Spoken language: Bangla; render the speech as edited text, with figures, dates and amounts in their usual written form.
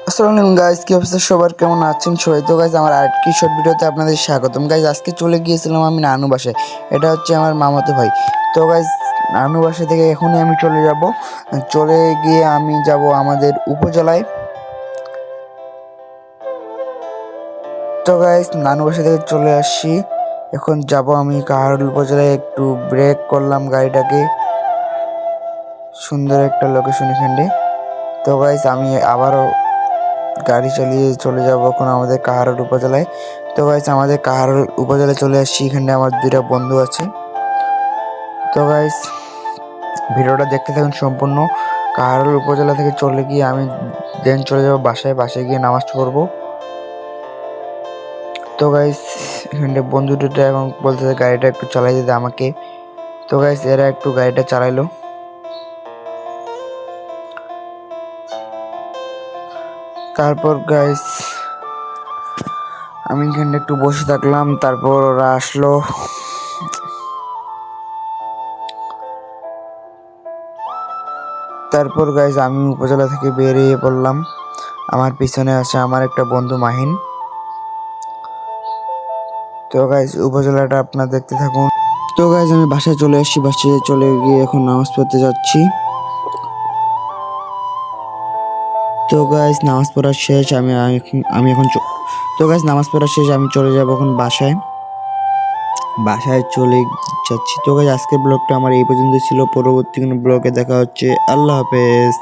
আসসালামু আলাইকুম গাইস, কি অবস্থা সবার, কেমন আছেন সবাই? তো গাইস আমার আরেকটি শর্ট ভিডিওতে আপনাদের স্বাগতম। গাইস আজকে চলে গিয়েছিলাম আমি নানু বাসায়। এটা হচ্ছে আমার মামাতো ভাই। তো গাইস নানু বাসা থেকে এখনই আমি চলে যাব। চলে গিয়ে আমি যাব আমাদের উপজেলায়। তো গাইস নানু বাসা থেকে চলে আসছি, এখন যাব আমি কাহারোল উপজেলায়। একটু ব্রেক করলাম গাড়িটাকে, সুন্দর একটা লোকেশন এখানে। তো গাইস আমি আবারও গাড়ি চালিয়ে চলে যাব এখন আমাদের কাহারোল উপজেলায়। তো গাইস আমাদের কাহারোল উপজেলায় চলে আসছি, এখানে আমার দুইটা বন্ধু আছে। তো গাইস ভিডিওটা দেখতে থাকুন সম্পূর্ণ। কাহারোল উপজেলা থেকে চলে গিয়ে আমি দেন চলে যাব বাসায় গিয়ে নামাজ পড়বো। তো গাইস এখানে বন্ধু দুটো এখন বলতেছে গাড়িটা একটু চালাই দিতে আমাকে। তো গাইস এরা একটু গাড়িটা চালাইলো। তারপর গাইস আমি এখানে একটু বসে থাকলাম, তারপর ওরা আসলো। তারপর গাইস আমি উপজেলা থেকে বেরিয়ে পড়লাম। আমার পিছনে আছে আমার একটা বন্ধু মাহিন। তো গাইস উপজেলাটা আপনারা দেখতে থাকুন। তো গাইস আমি বাসায় চলে আসছি, বাসায় চলে গিয়ে এখন নামাজ পড়তে যাচ্ছি। তো গাইস নামাজ পড়া শেষ, আমি এখন তো গাইস নামাজ পড়া শেষ, আমি চলে যাব এখন বাসায় চলে যাচ্ছি। তো গাইস আজকের ব্লগটা আমার এই পর্যন্ত ছিল। পরবর্তী কোনো ব্লগে দেখা হচ্ছে। আল্লাহ হাফেজ।